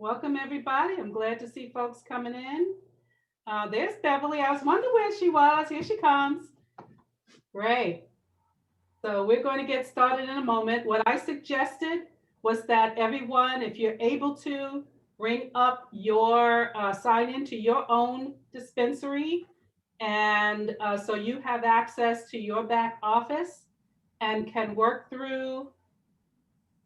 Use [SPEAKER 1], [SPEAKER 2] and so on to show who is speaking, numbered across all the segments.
[SPEAKER 1] Welcome, everybody. I'm glad to see folks coming in. There's Beverly. I was wondering where she was. Here she comes. Great. So we're going to get started in a moment. What I suggested was that everyone, if you're able to, bring up your sign into your own dispensary. And so you have access to your back office and can work through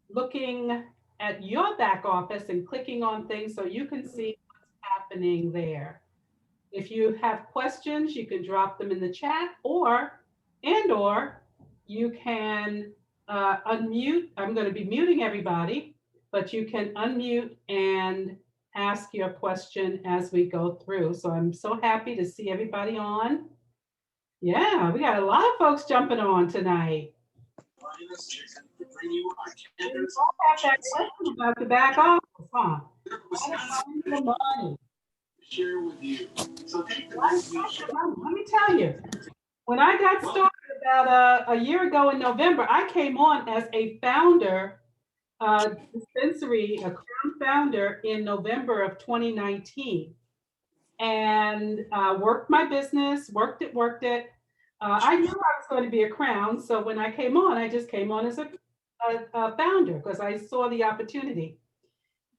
[SPEAKER 1] looking at your back office and clicking on things so you can see what's happening there. If you have questions, you can drop them in the chat or you can unmute. I'm going to be muting everybody, but you can unmute and ask your question as we go through. So I'm so happy to see everybody on. Yeah, we got a lot of folks jumping on tonight. You all have that question about the back office, huh? The money. Share with you. So take the let me tell you, when I got started about a year ago in November, I came on as a founder, dispensary, a Crown founder in November of 2019, and worked my business, worked it. I knew I was going to be a Crown, so when I came on, I just came on as a founder because I saw the opportunity.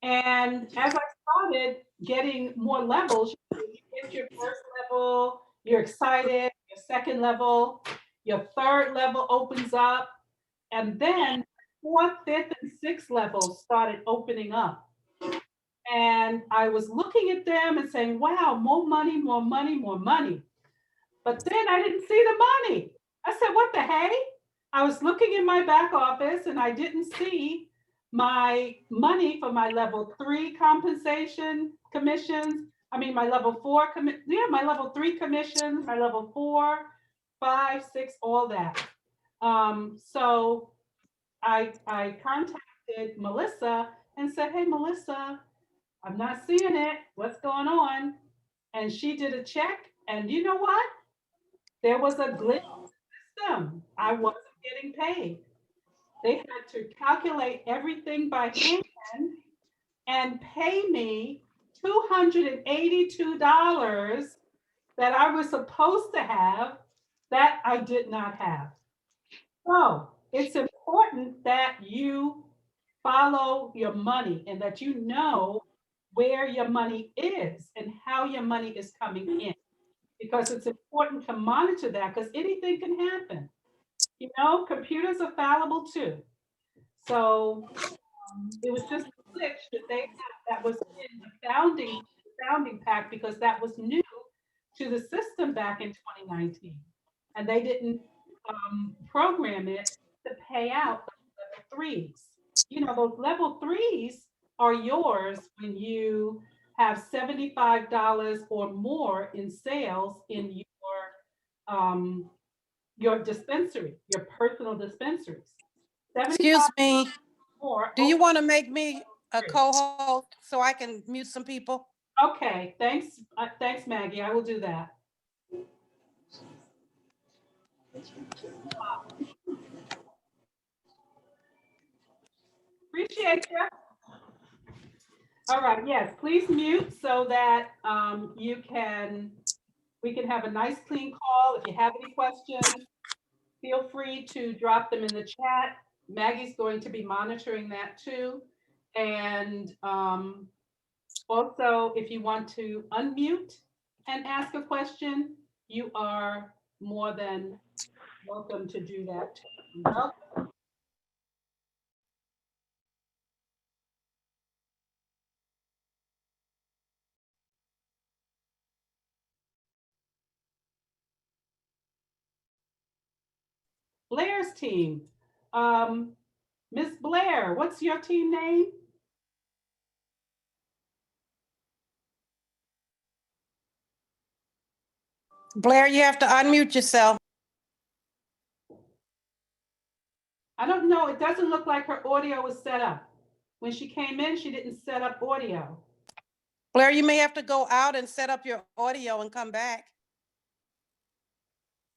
[SPEAKER 1] And as I started getting more levels, you get your first level, you're excited, your second level, your third level opens up, and then fourth, fifth, and sixth levels started opening up. And I was looking at them and saying, wow, more money, more money, more money. But then I didn't see the money. I said, what the hey? I was looking in my back office and I didn't see my money for my level 3 compensation commissions. I mean, my level 4, my level 3 commissions, my level 4, 5, 6, all that. So I contacted Melissa and said, hey, Melissa, I'm not seeing it. What's going on? And she did a check. And you know what? There was a glitch in the system. I wasn't getting paid. They had to calculate everything by hand and pay me $282 that I was supposed to have that I did not have. So it's important that you follow your money and that you know where your money is and how your money is coming in, because it's important to monitor that because anything can happen. You know, computers are fallible too. So it was just a glitch that they had that was in the founding pack because that was new to the system back in 2019. And they didn't program it to pay out level threes. You know, those level threes are yours when you have $75 or more in sales in your dispensary, your personal dispensaries.
[SPEAKER 2] Excuse me.
[SPEAKER 1] More.
[SPEAKER 2] Do you want to make me a co-host so I can mute some people?
[SPEAKER 1] Okay, thanks, thanks, Maggie. I will do that. Appreciate you. All right, yes, please mute so that we can have a nice clean call. If you have any questions, feel free to drop them in the chat. Maggie's going to be monitoring that too. And also, if you want to unmute and ask a question, you are more than welcome to do that too. Welcome. Blair's team. Miss Blair, what's your team name?
[SPEAKER 2] Blair, you have to unmute yourself.
[SPEAKER 1] I don't know. It doesn't look like her audio was set up. When she came in, she didn't set up audio.
[SPEAKER 2] Blair, you may have to go out and set up your audio and come back.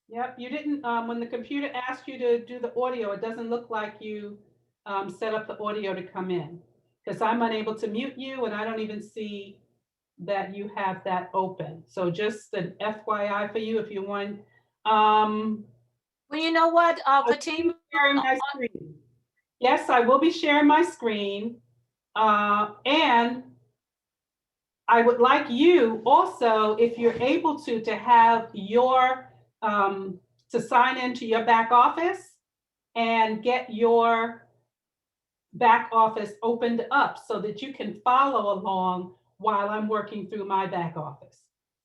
[SPEAKER 1] Yep, you didn't, when the computer asked you to do the audio, it doesn't look like you set up the audio to come in. because I'm unable to mute you and I don't even see that you have that open. So just an FYI for you if you want.
[SPEAKER 3] Well, you know what, Fatima?
[SPEAKER 1] Sharing my screen. Yes, I will be sharing my screen. And I would like you also, if you're able to have your, to sign into your back office and get your back office opened up so that you can follow along while I'm working through my back office.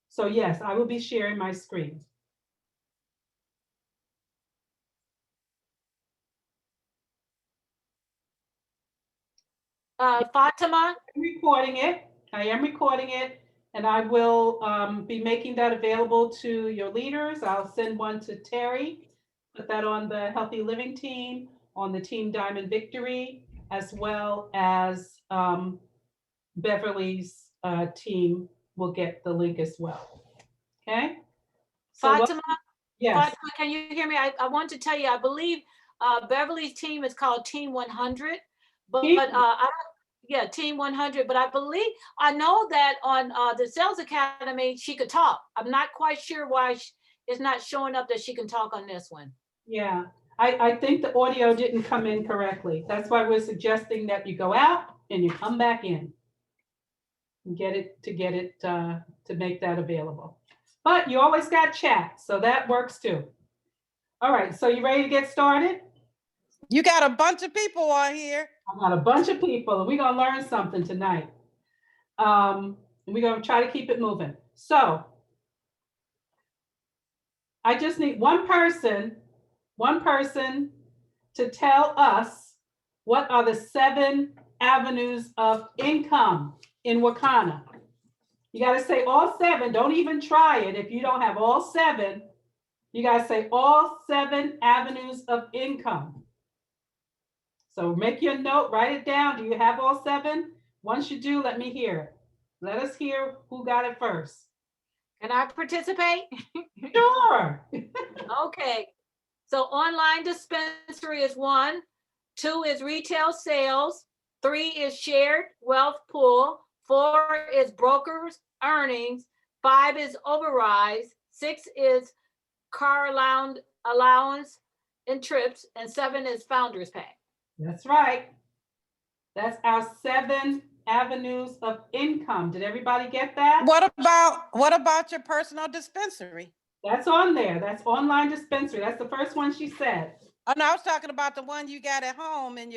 [SPEAKER 1] So yes, I will be sharing my screen.
[SPEAKER 3] Fatima?
[SPEAKER 1] I'm recording it. I am recording it, and I will be making that available to your leaders. I'll send one to Terry, put that on the Healthy Living team, on the Team Diamond Victory, as well as Beverly's team will get the link as well. Okay? So
[SPEAKER 3] Fatima?
[SPEAKER 1] yes.
[SPEAKER 3] Fatima, can you hear me? I want to tell you, I believe Beverly's team is called Team 100, but yeah, Team 100. But I know that on the Sales Academy, she could talk. I'm not quite sure why it's not showing up that she can talk on this one.
[SPEAKER 1] Yeah, I think the audio didn't come in correctly. That's why we're suggesting that you go out and you come back in. And get it to make that available. But you always got chat, so that works too. All right, so you ready to get started?
[SPEAKER 2] You got a bunch of people on here.
[SPEAKER 1] I got a bunch of people, and we're gonna learn something tonight. We're gonna try to keep it moving. So I just need one person to tell us what are the 7 avenues of income in Wakanna. You got to say all 7. Don't even try it if you don't have all 7. You got to say all 7 avenues of income. So make your note, write it down. Do you have all 7? Once you do, let me hear it. Let us hear who got it first.
[SPEAKER 3] Can I participate?
[SPEAKER 1] Sure.
[SPEAKER 3] Okay. So online dispensary is 1. 2 is retail sales. 3 is shared wealth pool. 4 is brokers earnings. 5 is overrides. 6 is car allowance and trips. And 7 is founders pay.
[SPEAKER 1] That's right. That's our 7 avenues of income. Did everybody get that?
[SPEAKER 2] What about your personal dispensary?
[SPEAKER 1] That's on there. That's online dispensary. That's the first one she said.
[SPEAKER 2] Oh no, I was talking about the one you got at home and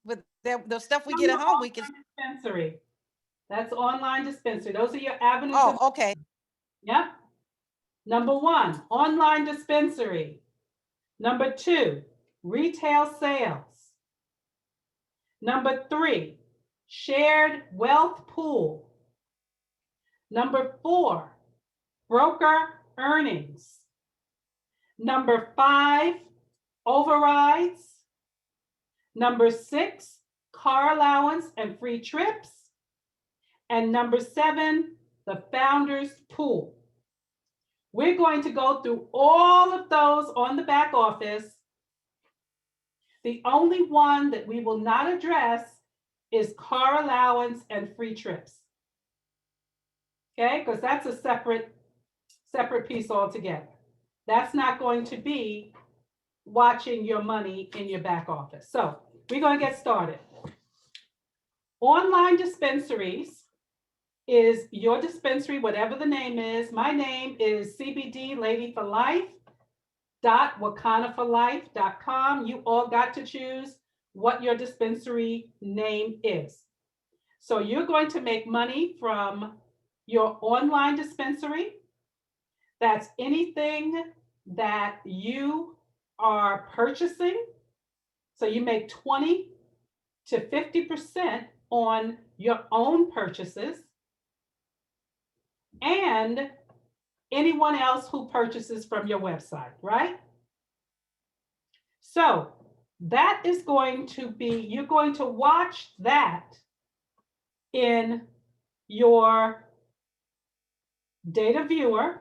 [SPEAKER 2] with the stuff we get at home. We can
[SPEAKER 1] dispensary. That's online dispensary. Those are your avenues.
[SPEAKER 2] Oh, okay.
[SPEAKER 1] Yep. Number 1, online dispensary. Number 2, retail sales. Number 3, shared wealth pool. Number 4, broker earnings. Number 5, overrides. Number 6, car allowance and free trips. And number 7, the founders pool. We're going to go through all of those on the back office. The only one that we will not address is car allowance and free trips. Okay, because that's a separate piece altogether. That's not going to be watching your money in your back office. So we're going to get started. Online dispensaries is your dispensary, whatever the name is. My name is CBD Lady for Life. .wakannaforlife.com. You all got to choose what your dispensary name is. So you're going to make money from your online dispensary. That's anything that you are purchasing. So you make 20 to 50% on your own purchases. And anyone else who purchases from your website, right? So that is going to be, you're going to watch that in your data viewer,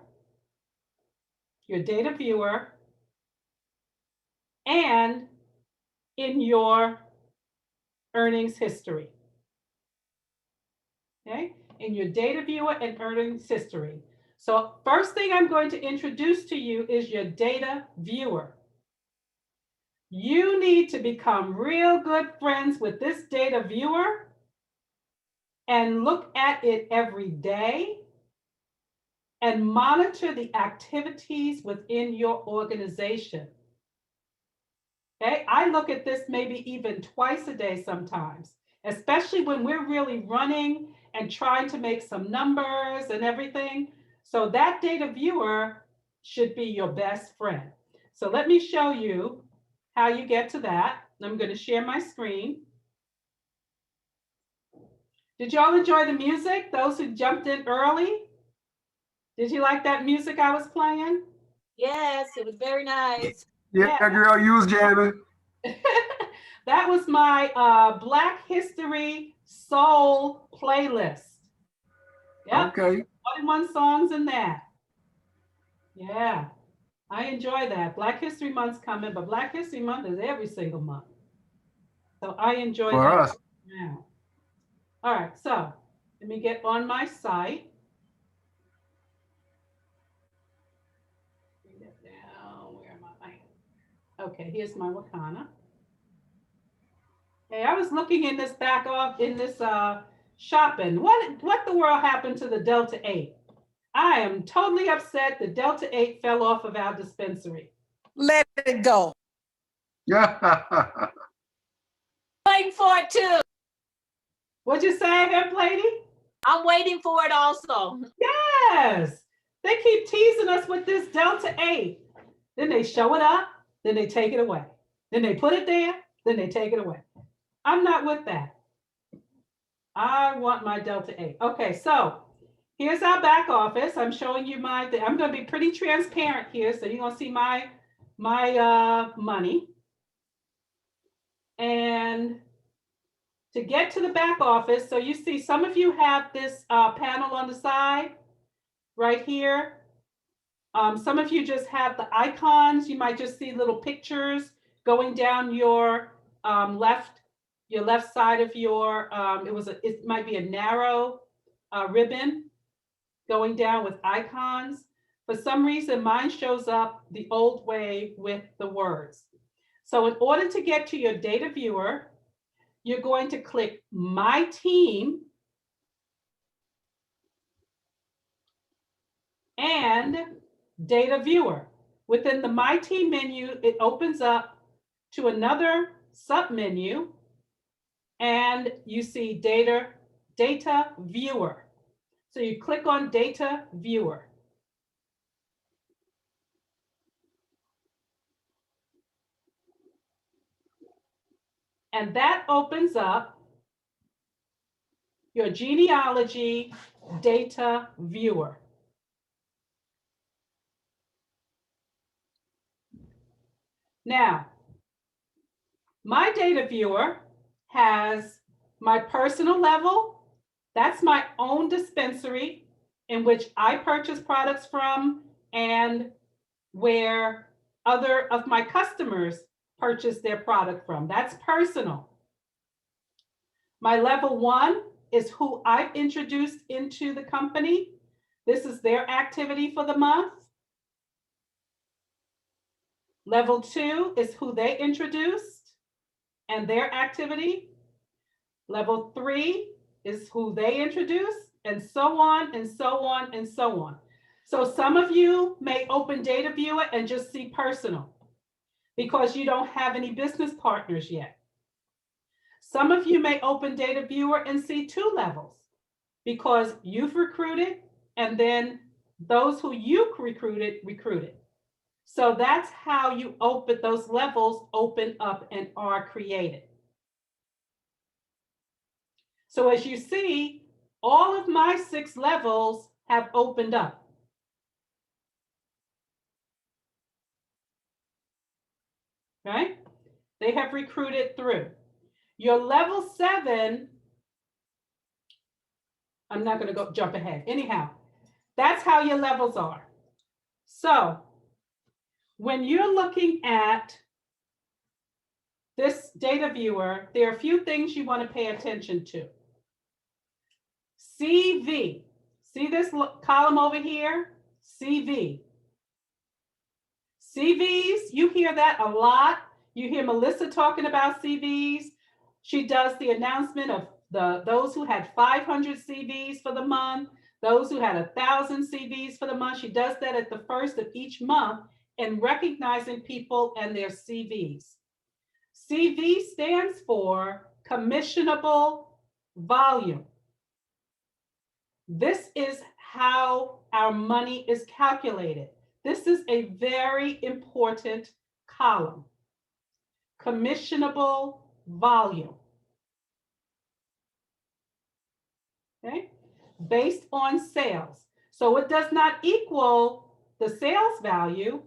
[SPEAKER 1] and in your earnings history. Okay, in your data viewer and earnings history. So first thing I'm going to introduce to you is your data viewer. You need to become real good friends with this data viewer and look at it every day and monitor the activities within your organization. Okay, I look at this maybe even twice a day sometimes, especially when we're really running and trying to make some numbers and everything. So that data viewer should be your best friend. So let me show you how you get to that. I'm going to share my screen. Did y'all enjoy the music? Those who jumped in early? Did you like that music I was playing?
[SPEAKER 3] Yes, it was very nice.
[SPEAKER 4] Yeah, girl, you was jamming.
[SPEAKER 1] That was my Black History Soul playlist. Yep.
[SPEAKER 4] Okay.
[SPEAKER 1] 21 songs in that. Yeah, I enjoy that. Black History Month's coming, but Black History Month is every single month. So I enjoy
[SPEAKER 4] For
[SPEAKER 1] that.
[SPEAKER 4] us.
[SPEAKER 1] Yeah. All right, so let me get on my site. Bring that down. Where am I? Okay, here's my Wakanna. Hey, I was looking in this back off in this shopping. What the world happened to the Delta 8? I am totally upset the Delta 8 fell off of our dispensary.
[SPEAKER 2] Let it go.
[SPEAKER 4] Yeah.
[SPEAKER 3] Waiting for it too.
[SPEAKER 1] What'd you say, Hemp Lady?
[SPEAKER 3] I'm waiting for it also.
[SPEAKER 1] Yes. They keep teasing us with this Delta 8. Then they show it up, then they take it away. Then they put it there, then they take it away. I'm not with that. I want my Delta 8. Okay, so here's our back office. I'm showing you I'm going to be pretty transparent here, so you're going to see my money. And to get to the back office, so you see some of you have this panel on the side right here. Some of you just have the icons. You might just see little pictures going down your left side of your, it might be a narrow ribbon going down with icons. For some reason, mine shows up the old way with the words. So in order to get to your data viewer, you're going to click My Team and Data Viewer. Within the My Team menu, it opens up to another submenu, and you see Data Viewer. So you click on Data Viewer. And that opens up your genealogy data viewer. Now, my data viewer has my personal level. That's my own dispensary in which I purchase products from and where other of my customers purchase their product from. That's personal. My level 1 is who I've introduced into the company. This is their activity for the month. Level 2 is who they introduced and their activity. Level 3 is who they introduced, and so on and so on and so on. So some of you may open Data Viewer and just see personal because you don't have any business partners yet. Some of you may open Data Viewer and see 2 levels because you've recruited and then those who you recruited. So that's how you open, those levels open up and are created. So as you see, all of my 6 levels have opened up. Right? They have recruited through. Your level 7, I'm not going to jump ahead. Anyhow, that's how your levels are. So when you're looking at this data viewer, there are a few things you want to pay attention to. CV, see this column over here? CV. CVs, you hear that a lot. You hear Melissa talking about CVs. She does the announcement of those who had 500 CVs for the month, those who had 1,000 CVs for the month. She does that at the first of each month and recognizing people and their CVs. CV stands for commissionable volume. This is how our money is calculated. This is a very important column. Commissionable volume. Okay, based on sales. So it does not equal the sales value.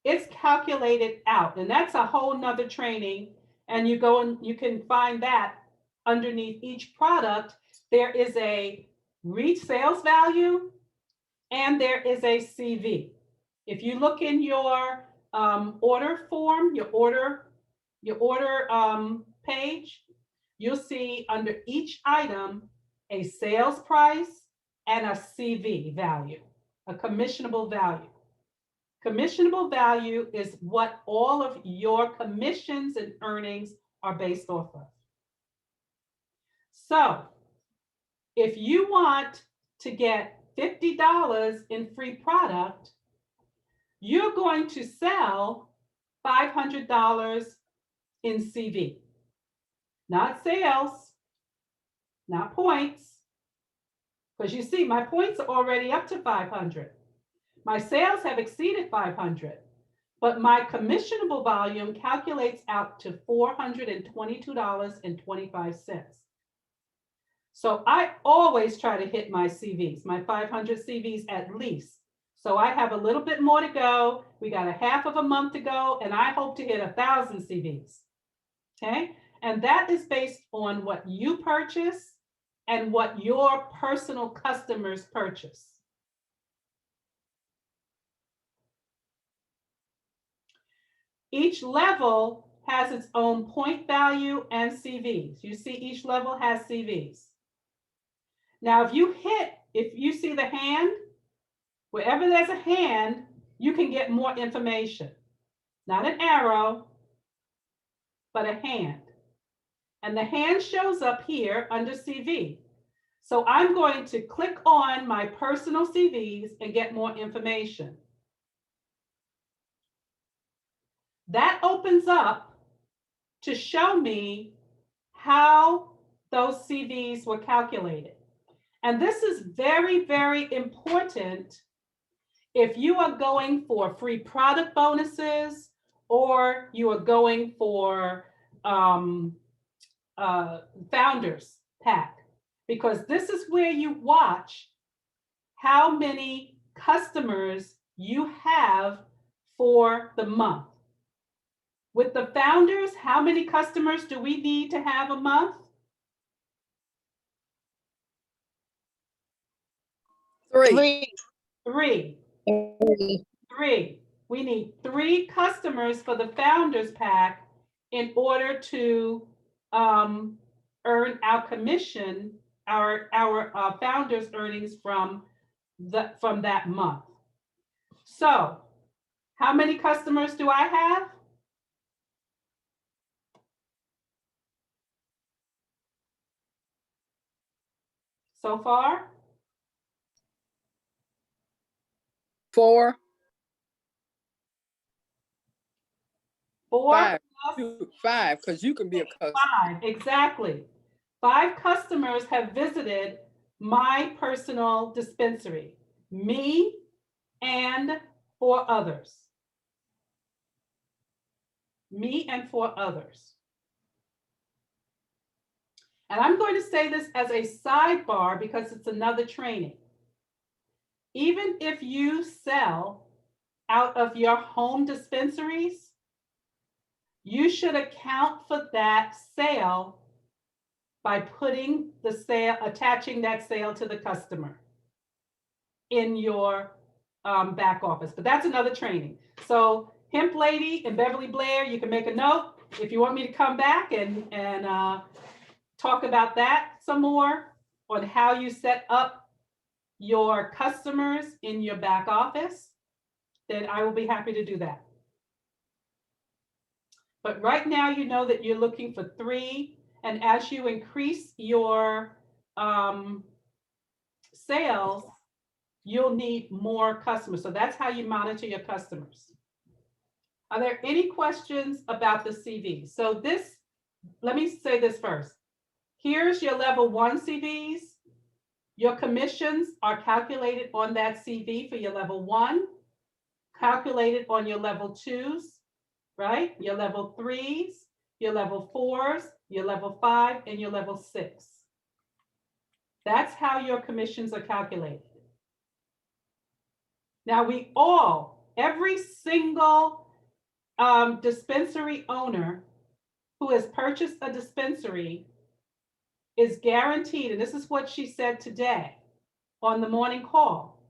[SPEAKER 1] It's calculated out, and that's a whole nother training. And you go and you can find that underneath each product. There is a sales value and there is a CV. If you look in your order form, your order page, you'll see under each item a sales price and a CV value, a commissionable value. Commissionable value is what all of your commissions and earnings are based off of. So if you want to get $50 in free product, you're going to sell $500 in CV. Not sales, not points, because you see my points are already up to 500. My sales have exceeded 500, but my commissionable volume calculates out to $422.25. So I always try to hit my CVs, my 500 CVs at least. So I have a little bit more to go. We got a half of a month to go, and I hope to hit 1,000 CVs. Okay, and that is based on what you purchase and what your personal customers purchase. Each level has its own point value and CVs. You see each level has CVs. Now, if you see the hand, wherever there's a hand, you can get more information. Not an arrow, but a hand. And the hand shows up here under CV. So I'm going to click on my personal CVs and get more information. That opens up to show me how those CVs were calculated. And this is very, very important if you are going for free product bonuses or you are going for Founders Pack, because this is where you watch how many customers you have for the month. With the Founders, how many customers do we need to have a month?
[SPEAKER 5] 3.
[SPEAKER 1] 3. 3. We need 3 customers for the Founders Pack in order to earn our commission, our Founders earnings from that month. So how many customers do I have? So far?
[SPEAKER 5] 4.
[SPEAKER 1] 4.
[SPEAKER 5] 5. 5, because you can be a customer.
[SPEAKER 1] 5, exactly. 5 customers have visited my personal dispensary, me and 4 others. Me and 4 others. And I'm going to say this as a sidebar because it's another training. Even if you sell out of your home dispensaries, you should account for that sale by putting the sale, attaching that sale to the customer in your back office. But that's another training. So Hemp Lady and Beverly Blair, you can make a note. if you want me to come back and talk about that some more on how you set up your customers in your back office, then I will be happy to do that. But right now, you know that you're looking for 3, and as you increase your sales, you'll need more customers. So that's how you monitor your customers. Are there any questions about the CV? So this, let me say this first. Here's your level 1 CVs. Your commissions are calculated on that CV for your level 1, calculated on your level 2s, right? Your level 3s, your level 4s, your level 5, and your level 6. That's how your commissions are calculated. Now every single dispensary owner who has purchased a dispensary is guaranteed, and this is what she said today on the morning call,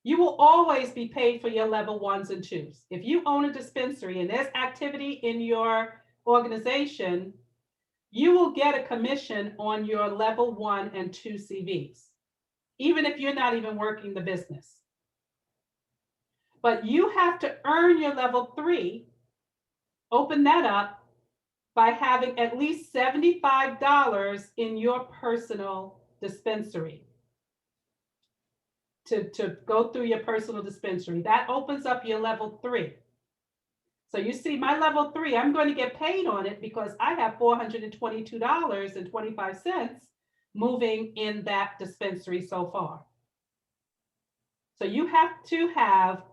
[SPEAKER 1] you will always be paid for your level 1s and 2s. If you own a dispensary and there's activity in your organization, you will get a commission on your level 1 and 2 CVs, even if you're not even working the business. But you have to earn your level 3, open that up by having at least $75 in your personal dispensary. To go through your personal dispensary. That opens up your level 3. So you see my level 3, I'm going to get paid on it because I have $422.25 moving in that dispensary so far. So you have to have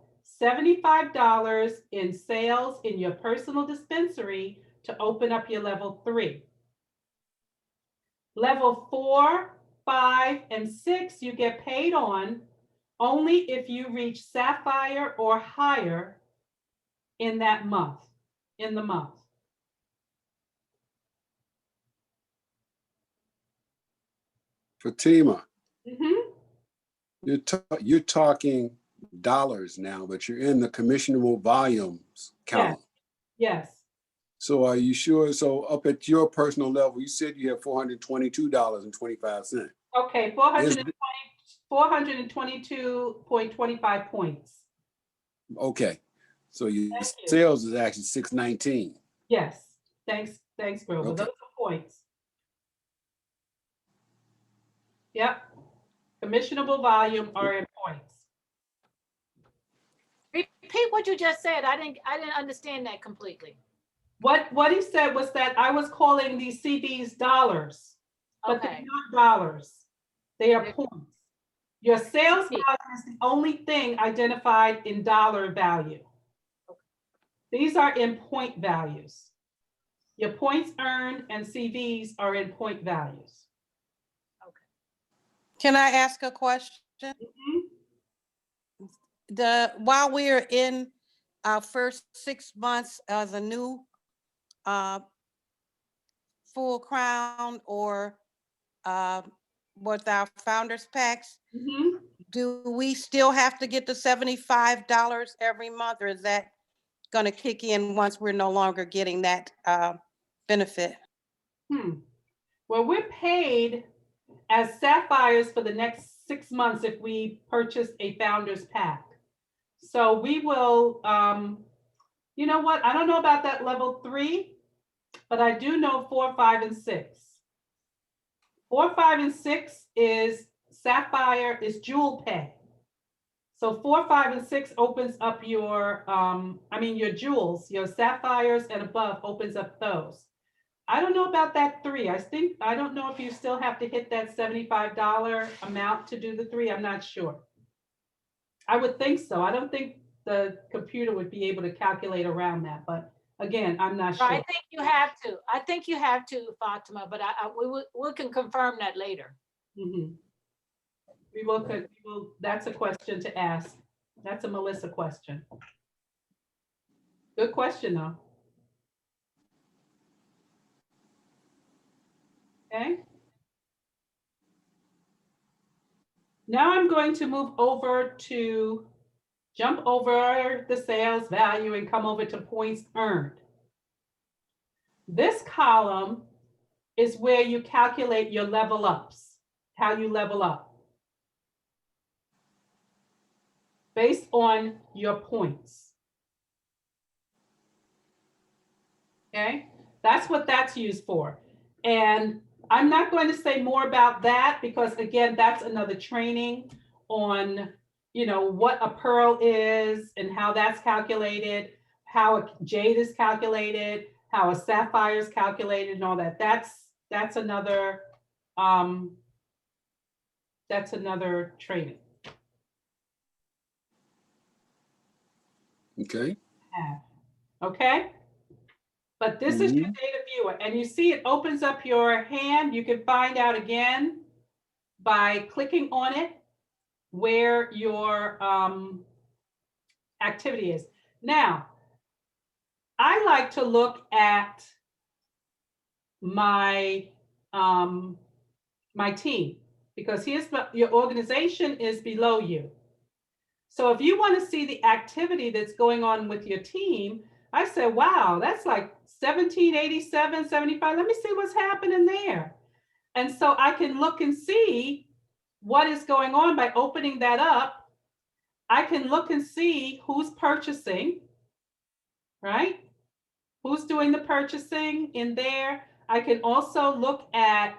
[SPEAKER 1] $75 in sales in your personal dispensary to open up your level 3. Level 4, 5, and 6, you get paid on only if you reach Sapphire or higher in that month, in the month.
[SPEAKER 4] Fatima,
[SPEAKER 1] Mm-hmm.
[SPEAKER 4] you're talking dollars now, but you're in the commissionable volumes column.
[SPEAKER 1] Yes.
[SPEAKER 4] So are you sure? So up at your personal level, you said you have $422.25.
[SPEAKER 1] Okay, 422.25 points.
[SPEAKER 4] Okay. So your
[SPEAKER 1] Thank you.
[SPEAKER 4] sales is actually 619.
[SPEAKER 1] Yes. Thanks, Grover.
[SPEAKER 4] Okay.
[SPEAKER 1] Those are points. Yep. Commissionable volume are in points.
[SPEAKER 3] Repeat what you just said. I didn't understand that completely.
[SPEAKER 1] What he said was that I was calling these CVs dollars, but they're
[SPEAKER 3] Okay.
[SPEAKER 1] not dollars. They are points. Your sales value is the only thing identified in dollar value. These are in point values. Your points earned and CVs are in point values.
[SPEAKER 2] Can I ask a question?
[SPEAKER 1] Mhm.
[SPEAKER 2] While we're in our first 6 months as a new full crown or with our founders packs,
[SPEAKER 1] Mhm.
[SPEAKER 2] do we still have to get the $75 every month, or is that going to kick in once we're no longer getting that benefit?
[SPEAKER 1] Well, we're paid as Sapphires for the next 6 months if we purchase a founders pack. So we will, you know what? I don't know about that level 3, but I do know 4, 5, and 6. 4, 5, and 6 is Sapphire, is Jewel Pay. So 4, 5, and 6 opens up your, your jewels, your Sapphires and above opens up those. I don't know about that 3. I don't know if you still have to hit that $75 amount to do the 3. I'm not sure. I would think so. I don't think the computer would be able to calculate around that, but again, I'm not sure.
[SPEAKER 3] I think you have to. I think you have to, Fatima, but we can confirm that later.
[SPEAKER 1] Mm-hmm. We will, that's a question to ask. That's a Melissa question. Good question though. Okay. Now I'm going to jump over the sales value and come over to points earned. This column is where you calculate your level ups, how you level up based on your points. Okay, that's what that's used for. And I'm not going to say more about that because again, that's another training on, you know, what a pearl is and how that's calculated, how a jade is calculated, how a sapphire is calculated and all that. That's another training.
[SPEAKER 4] Okay.
[SPEAKER 1] Okay. But this is your data viewer, and you see it opens up your hand. You can find out again by clicking on it where your activity is. Now, I like to look at my my team because here's your organization is below you. So if you want to see the activity that's going on with your team, I said, wow, that's like 1787, 75. Let me see what's happening there. And so I can look and see what is going on by opening that up. I can look and see who's purchasing, right? Who's doing the purchasing in there. I can also look at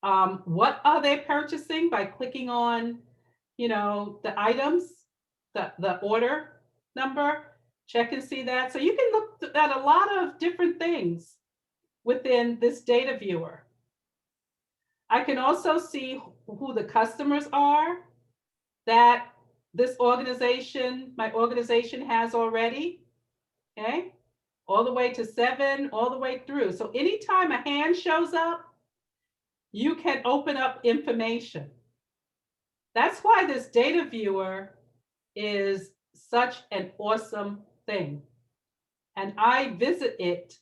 [SPEAKER 1] what are they purchasing by clicking on, you know, the items, the order number, check and see that. So you can look at a lot of different things within this data viewer. I can also see who the customers are that this organization, my organization has already, okay? All the way to 7, all the way through. So anytime a hand shows up, you can open up information. That's why this data viewer is such an awesome thing. And I visit it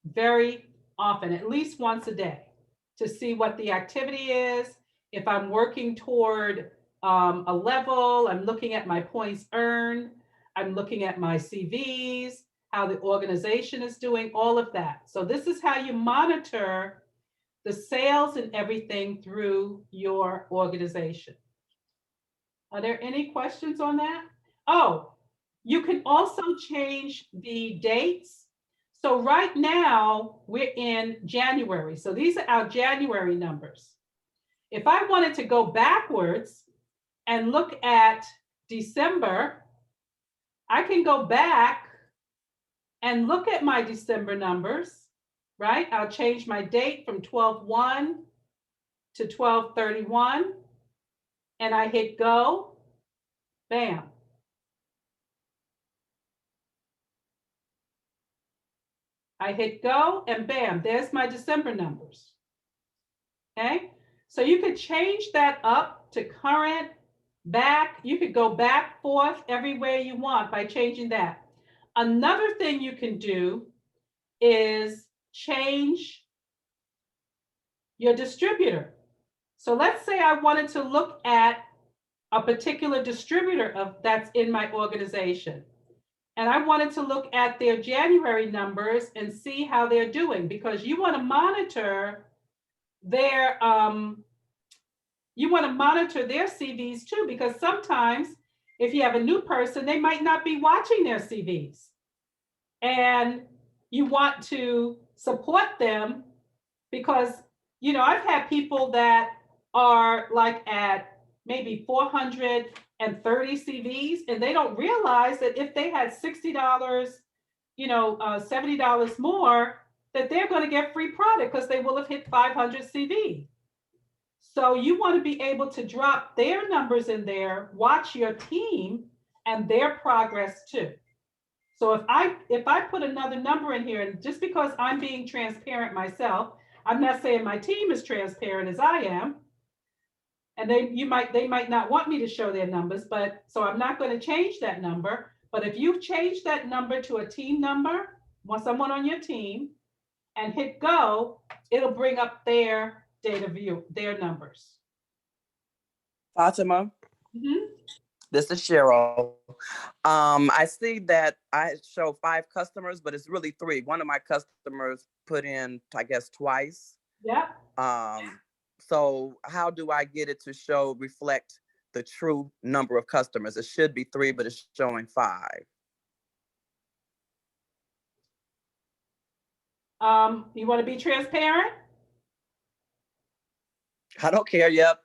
[SPEAKER 1] very often, at least once a day, to see what the activity is. If I'm working toward a level, I'm looking at my points earned, I'm looking at my CVs, how the organization is doing, all of that. So this is how you monitor the sales and everything through your organization. Are there any questions on that? Oh, you can also change the dates. So right now we're in January. So these are our January numbers. If I wanted to go backwards and look at December, I can go back and look at my December numbers, right? I'll change my date from 12/1 to 12/31 and I hit go, bam. I hit go and bam, there's my December numbers. Okay, so you could change that up to current, back. You could go back, forth, everywhere you want by changing that. Another thing you can do is change your distributor. So let's say I wanted to look at a particular distributor that's in my organization. And I wanted to look at their January numbers and see how they're doing because you want to monitor their CVs too, because sometimes if you have a new person, they might not be watching their CVs. And you want to support them because, you know, I've had people that are like at maybe 430 CVs and they don't realize that if they had $60, you know, $70 more, that they're going to get free product because they will have hit 500 CV. So you want to be able to drop their numbers in there, watch your team and their progress too. So if I put another number in here, and just because I'm being transparent myself, I'm not saying my team is transparent as I am, and they might not want me to show their numbers, but so I'm not going to change that number. But if you change that number to a team number, want someone on your team, and hit go, it'll bring up their data view, their numbers.
[SPEAKER 6] Fatima, this is Cheryl. I see that I show 5 customers, but it's really 3. One of my customers put in, I guess, twice.
[SPEAKER 1] Yep.
[SPEAKER 6] So how do I get it to reflect the true number of customers? It should be 3, but it's showing 5.
[SPEAKER 1] You want to be transparent?
[SPEAKER 6] I don't care. Yep.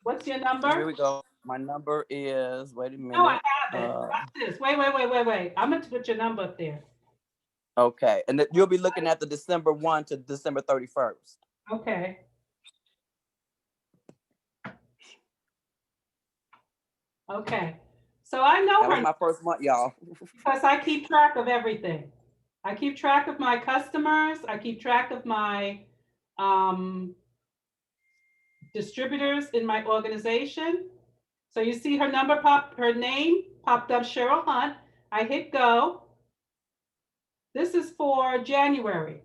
[SPEAKER 1] What's your
[SPEAKER 6] Here
[SPEAKER 1] number?
[SPEAKER 6] we go. My number is, wait a minute.
[SPEAKER 1] No, I have it. Watch this. Wait. I'm going to put your number up there.
[SPEAKER 6] Okay. And you'll be looking at the December 1 to December 31st.
[SPEAKER 1] Okay. Okay. So I know
[SPEAKER 6] That was
[SPEAKER 1] her
[SPEAKER 6] my first month, y'all.
[SPEAKER 1] because I keep track of everything. I keep track of my customers. I keep track of my distributors in my organization. So you see her number her name popped up, Cheryl Hunt. I hit go. This is for January.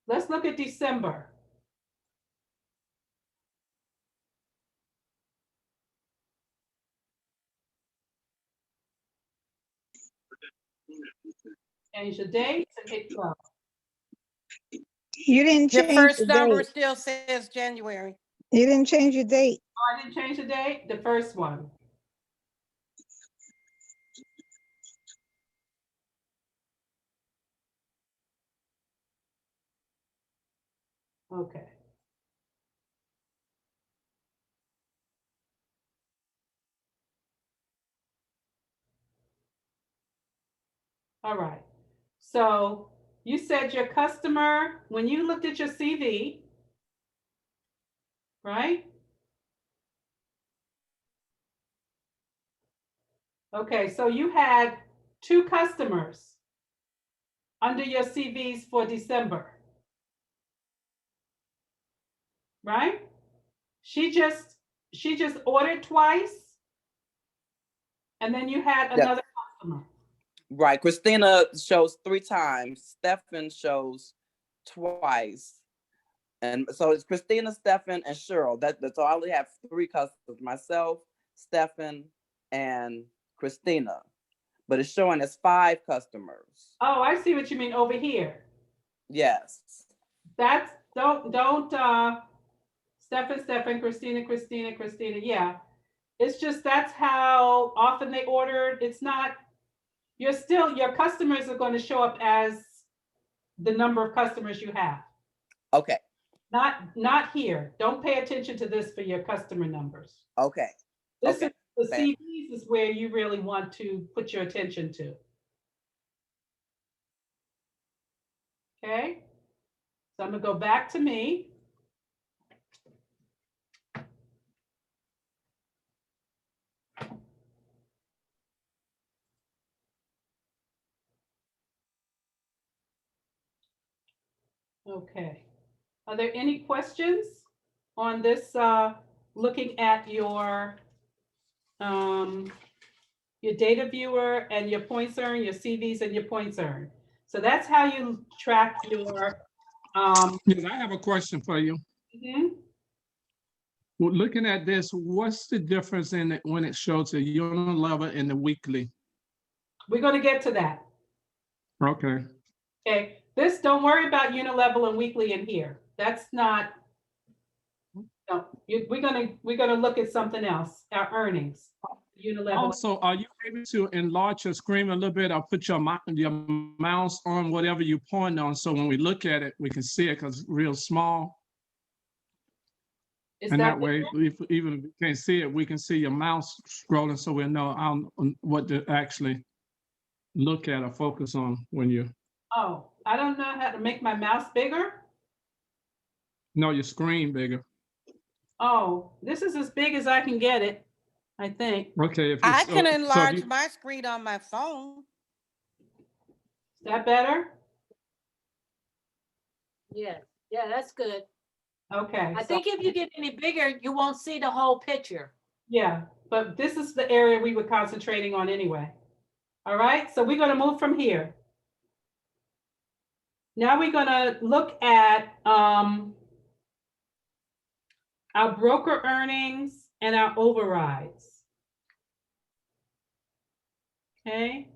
[SPEAKER 1] Let's look at December. Change the dates and hit go.
[SPEAKER 7] You didn't
[SPEAKER 2] Your
[SPEAKER 7] change
[SPEAKER 2] first
[SPEAKER 7] the
[SPEAKER 2] number
[SPEAKER 7] date.
[SPEAKER 2] still says January.
[SPEAKER 7] You didn't change your date.
[SPEAKER 1] Oh, I didn't change the date? The first one. Okay. All right. So you said your customer, when you looked at your CV, right? Okay, so you had 2 customers under your CVs for December, right? She just ordered twice, and then you had
[SPEAKER 6] Yep.
[SPEAKER 1] another customer.
[SPEAKER 6] Right. Christina shows 3 times. Stephen shows twice. And so it's Christina, Stephen, and Cheryl. That's all. I only have 3 customers: myself, Stephen, and Christina. But it's showing as 5 customers.
[SPEAKER 1] Oh, I see what you mean over here.
[SPEAKER 6] Yes.
[SPEAKER 1] That's don't Stephen, Christina. Yeah. It's just that's how often they ordered. It's not, your customers are going to show up as the number of customers you have.
[SPEAKER 6] Okay.
[SPEAKER 1] Not here. Don't pay attention to this for your customer numbers.
[SPEAKER 6] Okay.
[SPEAKER 1] This
[SPEAKER 6] Okay.
[SPEAKER 1] is the CVs is where you really want to put your attention to. Okay. So I'm gonna go back to me. Okay. Are there any questions on this, looking at your data viewer and your points earned, your CVs and your points earned? So that's how you track your.
[SPEAKER 8] Yes, I have a question for you.
[SPEAKER 1] Mhm.
[SPEAKER 8] Well, looking at this, what's the difference in it when it shows the unilevel and the weekly?
[SPEAKER 1] We're going to get to that.
[SPEAKER 8] Okay.
[SPEAKER 1] Okay. Don't worry about unilevel and weekly in here. That's not. No, we're gonna look at something else. Our earnings. Unilevel.
[SPEAKER 8] Also, are you able to enlarge your screen a little bit or put your mouse on whatever you point on so when we look at it, we can see it because it's real small?
[SPEAKER 1] Is
[SPEAKER 8] And
[SPEAKER 1] that
[SPEAKER 8] that way, even if we can't see it, we can see your mouse scrolling so we know what to actually look at or focus on when you.
[SPEAKER 1] Oh, I don't know how to make my mouse bigger.
[SPEAKER 8] No, your screen bigger.
[SPEAKER 1] Oh, this is as big as I can get it, I think.
[SPEAKER 8] Okay.
[SPEAKER 2] I can enlarge my screen on my phone.
[SPEAKER 1] Is that better?
[SPEAKER 3] Yeah, that's good.
[SPEAKER 1] Okay.
[SPEAKER 3] I think if you get any bigger, you won't see the whole picture.
[SPEAKER 1] Yeah, but this is the area we were concentrating on anyway. All right, so we're going to move from here. Now we're going to look at our broker earnings and our overrides. Okay.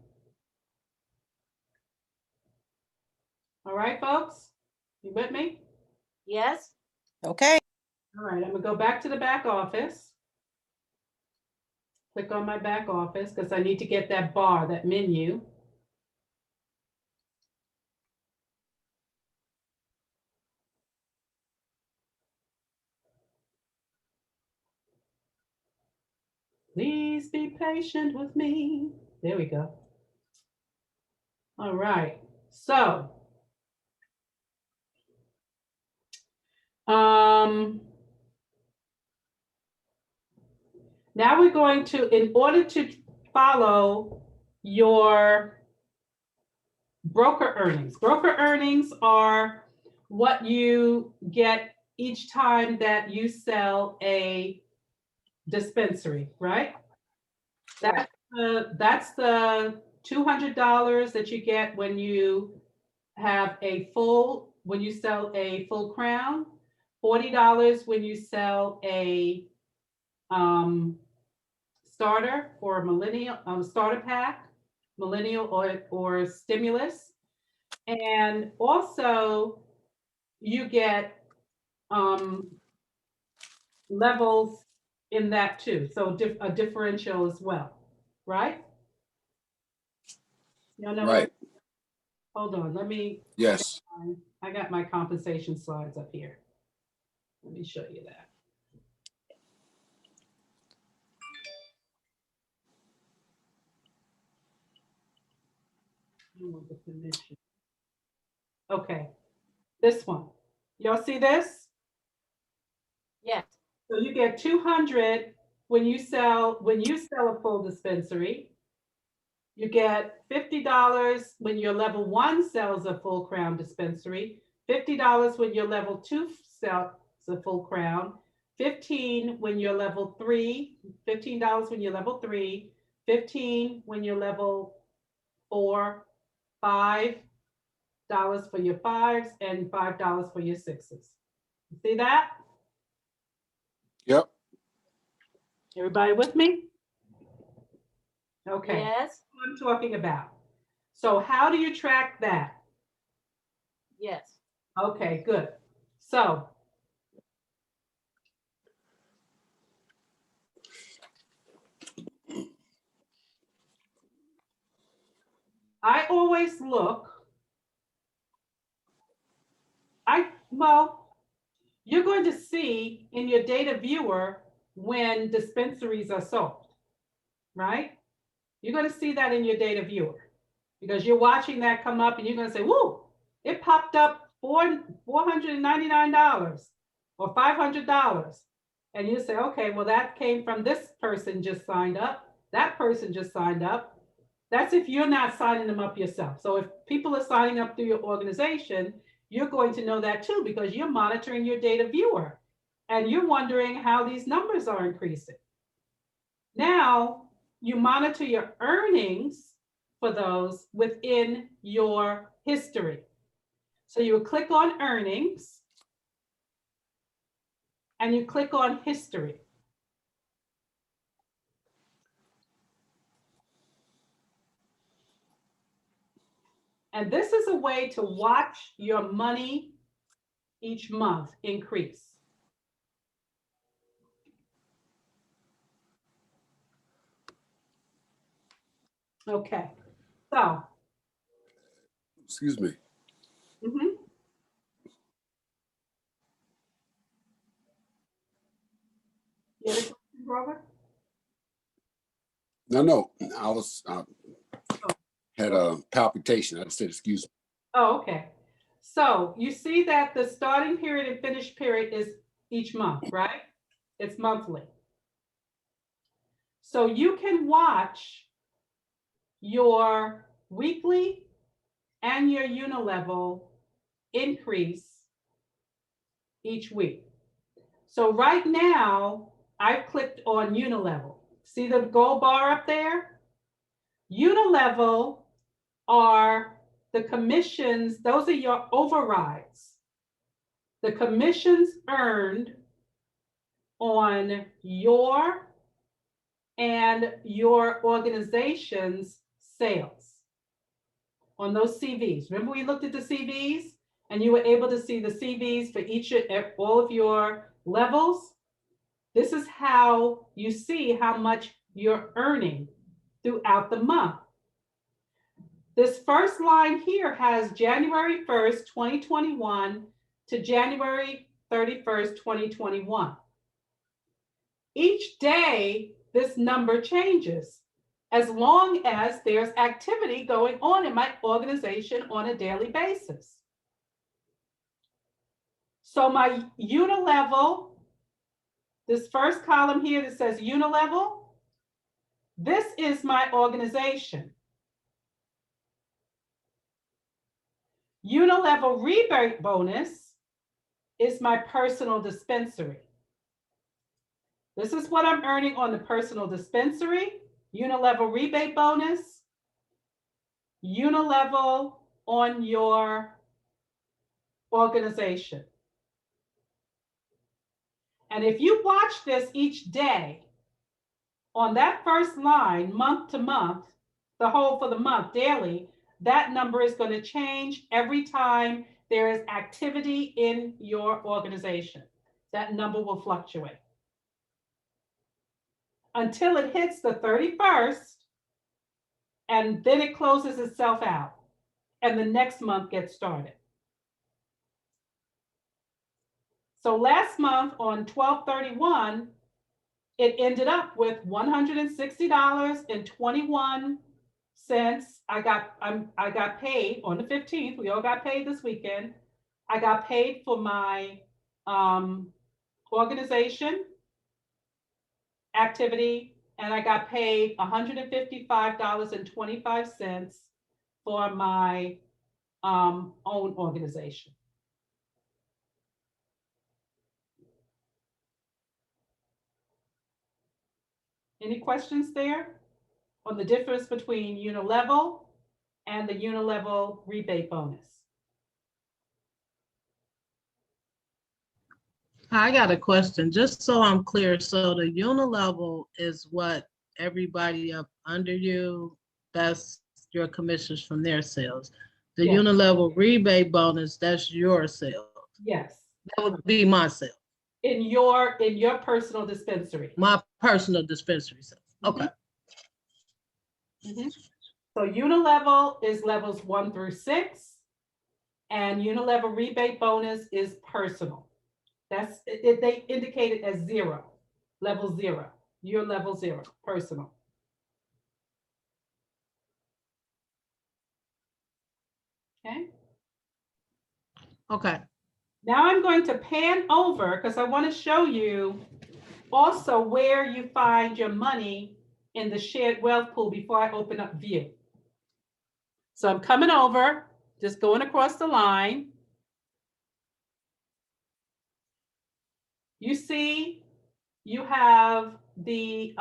[SPEAKER 1] All right, folks, you with me?
[SPEAKER 3] Yes,
[SPEAKER 2] Okay,
[SPEAKER 1] All right, I'm gonna go back to the back office. Click on my back office because I need to get that bar, that menu. Please be patient with me. There we go. All right, so now we're going to, in order to follow your broker earnings are what you get each time that you sell a dispensary, right? That's the $200 that you get when you have when you sell a full crown, $40 when you sell a starter or millennial starter pack, millennial or stimulus. And also you get levels in that too. So a differential as well, right? You know,
[SPEAKER 4] Right.
[SPEAKER 1] hold on, let me,
[SPEAKER 4] Yes.
[SPEAKER 1] I got my compensation slides up here. Let me show you that. Okay, this one. Y'all see this?
[SPEAKER 3] yes,
[SPEAKER 1] So you get 200 when you sell a full dispensary. You get $50 when your level 1 sells a full crown dispensary, $50 when your level 2 sells a full crown, $15 when you're level 3, $15 when you're level 3, $15 when you're level 4, $5 for your 5s, and $5 for your 6s. See that?
[SPEAKER 4] Yep.
[SPEAKER 1] Everybody with me? Okay.
[SPEAKER 3] yes,
[SPEAKER 1] What I'm talking about. So how do you track that?
[SPEAKER 3] yes.
[SPEAKER 1] Okay, good. So I always look, well, you're going to see in your data viewer when dispensaries are sold, right? You're going to see that in your data viewer because you're watching that come up and you're going to say, whoo, it popped up $499 or $500. And you say, okay, well, that came from this person just signed up. That person just signed up. That's if you're not signing them up yourself. So if people are signing up through your organization, you're going to know that too because you're monitoring your data viewer and you're wondering how these numbers are increasing. Now, you monitor your earnings for those within your history. So you would click on earnings and you click on history. And this is a way to watch your money each month increase. Okay, so.
[SPEAKER 4] Excuse me.
[SPEAKER 1] Mm-hmm. You had a question, Robert?
[SPEAKER 4] No. I had a palpitation. I said, excuse me.
[SPEAKER 1] Oh, okay. So you see that the starting period and finish period is each month, right? It's monthly. So you can watch your weekly and your unilevel increase each week. So right now, I've clicked on unilevel. See the gold bar up there? Unilevel are the commissions, those are your overrides. The commissions earned on your and your organization's sales. on those CVs. Remember we looked at the CVs and you were able to see the CVs for all of your levels? This is how you see how much you're earning throughout the month. This first line here has January 1st, 2021 to January 31st, 2021. Each day, this number changes as long as there's activity going on in my organization on a daily basis. So my unilevel, this first column here that says unilevel, this is my organization. Unilevel rebate bonus is my personal dispensary. This is what I'm earning on the personal dispensary, unilevel rebate bonus, unilevel on your organization. And if you watch this each day, on that first line, month to month, the whole for the month daily, that number is going to change every time there is activity in your organization. That number will fluctuate until it hits the 31st, and then it closes itself out, and the next month gets started. So last month on 12/31, it ended up with $160.21. I got paid on the 15th. We all got paid this weekend. I got paid for my organization activity, and I got paid $155.25 for my own organization. Any questions there on the difference between unilevel and the unilevel rebate bonus?
[SPEAKER 7] I got a question, just so I'm clear. So the unilevel is what everybody up under you, that's your commissions from their sales. The
[SPEAKER 1] Yes.
[SPEAKER 7] unilevel rebate bonus, that's your sale.
[SPEAKER 1] Yes.
[SPEAKER 7] That would be my sale,
[SPEAKER 1] In your personal dispensary.
[SPEAKER 7] my personal dispensary sales. Okay.
[SPEAKER 1] Mm-hmm. So unilevel is levels 1 through 6, and unilevel rebate bonus is personal. That's it, they indicate it as 0, level 0. Your level 0, personal. Okay.
[SPEAKER 7] Okay.
[SPEAKER 1] Now I'm going to pan over because I want to show you also where you find your money in the shared wealth pool before I open up view. So I'm coming over, just going across the line. You see, you have the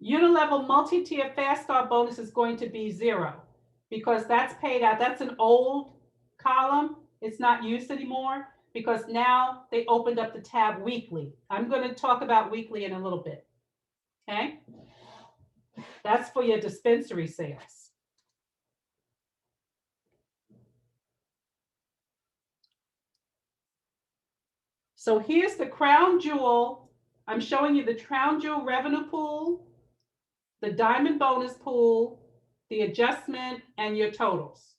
[SPEAKER 1] unilevel multi-tier fast start bonus is going to be 0 because that's paid out. That's an old column. It's not used anymore because now they opened up the tab weekly. I'm going to talk about weekly in a little bit. Okay. That's for your dispensary sales. So here's the crown jewel. I'm showing you the crown jewel revenue pool, the diamond bonus pool, the adjustment, and your totals.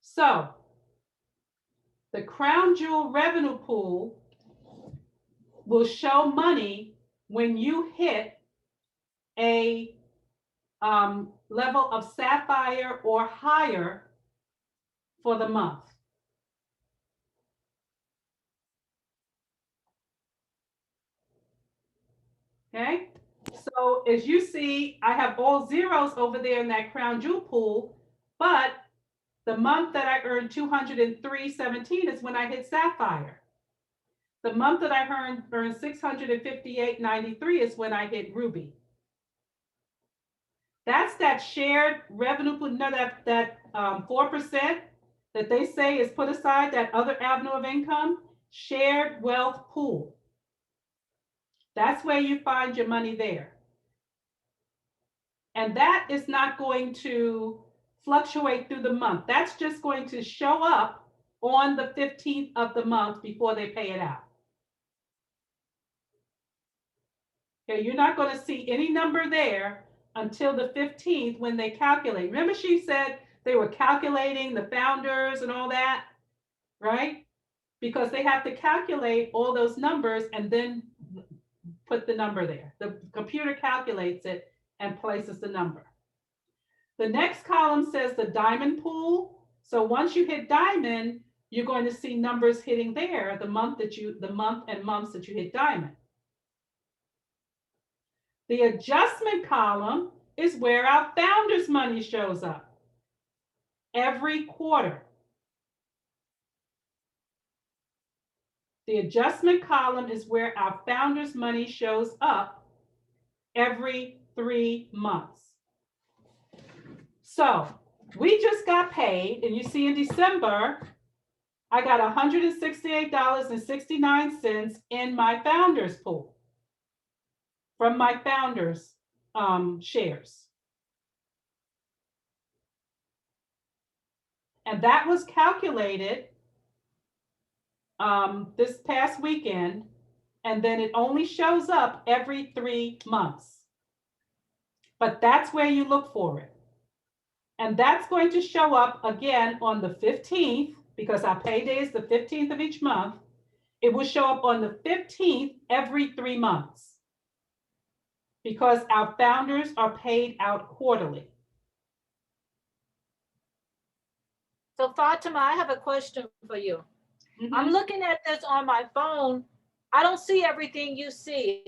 [SPEAKER 1] So the crown jewel revenue pool will show money when you hit a level of sapphire or higher for the month. Okay, so as you see, I have all zeros over there in that crown jewel pool, but the month that I earned $203.17 is when I hit sapphire. The month that I earned $658.93 is when I hit ruby. That's that shared revenue pool, that 4% that they say is put aside, that other avenue of income, shared wealth pool. That's where you find your money there. And that is not going to fluctuate through the month. That's just going to show up on the 15th of the month before they pay it out. Okay, you're not going to see any number there until the 15th when they calculate. Remember she said they were calculating the founders and all that, right? Because they have to calculate all those numbers and then put the number there. The computer calculates it and places the number. The next column says the diamond pool. So once you hit diamond, you're going to see numbers hitting there, the month and months that you hit diamond. The adjustment column is where our founders' money shows up every quarter. The adjustment column is where our founders' money shows up every 3 months. So we just got paid, and you see in December, I got $168.69 in my founders pool from my founders shares. And that was calculated this past weekend, and then it only shows up every 3 months. But that's where you look for it. And that's going to show up again on the 15th, because our payday is the 15th of each month. It will show up on the 15th every 3 months, because our founders are paid out quarterly.
[SPEAKER 3] So Fatima, I have a question for you. I'm looking at this on my phone. I don't see everything you see.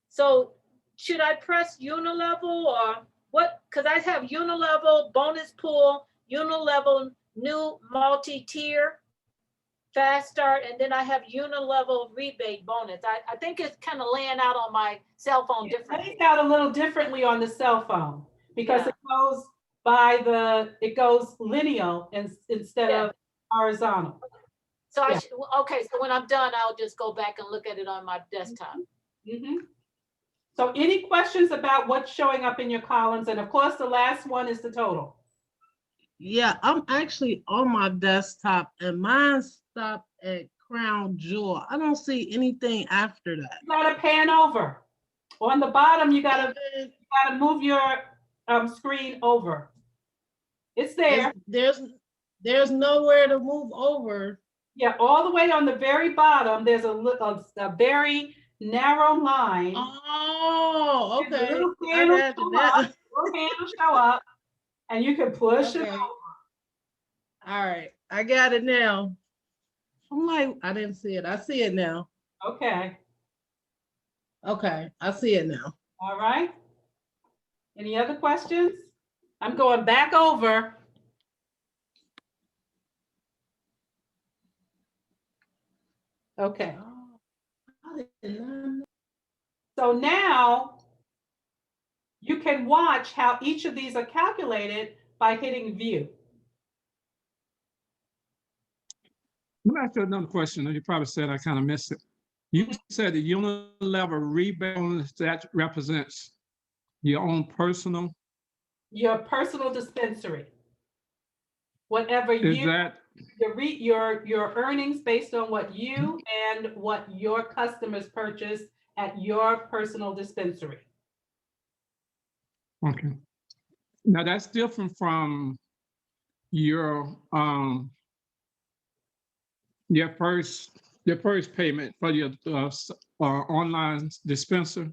[SPEAKER 3] So should I press unilevel or what? Because I have unilevel bonus pool, unilevel new multi-tier, fast start, and then I have unilevel rebate bonus. I think it's kind of laying out on my cell phone differently.
[SPEAKER 1] It lays out a little differently on the cell phone because it goes linear instead of horizontal.
[SPEAKER 3] So okay, so when I'm done, I'll just go back and look at it on my desktop.
[SPEAKER 1] So any questions about what's showing up in your columns? And of course, the last one is the total.
[SPEAKER 7] Yeah, I'm actually on my desktop and mine stopped at Crown Jewel. I don't see anything after that.
[SPEAKER 1] You gotta pan over. On the bottom, you gotta move your screen over. It's there.
[SPEAKER 7] There's nowhere to move over.
[SPEAKER 1] Yeah, all the way on the very bottom, there's a very narrow line.
[SPEAKER 7] Oh, okay.
[SPEAKER 1] Little hand will show up, and you can push it over.
[SPEAKER 7] All right, I got it now. I'm like, I didn't see it. I see it now.
[SPEAKER 1] Okay.
[SPEAKER 7] Okay, I see it now.
[SPEAKER 1] All right. Any other questions? I'm going back over. Okay. So now you can watch how each of these are calculated by hitting view.
[SPEAKER 8] Let me ask you another question. You probably said I kind of missed it. You said the unilevel rebate bonus that represents your own personal.
[SPEAKER 1] Your personal dispensary. Whatever
[SPEAKER 8] is that
[SPEAKER 1] your earnings based on what you and what your customers purchase at your personal dispensary.
[SPEAKER 8] okay? Now that's different from your first payment for your online dispenser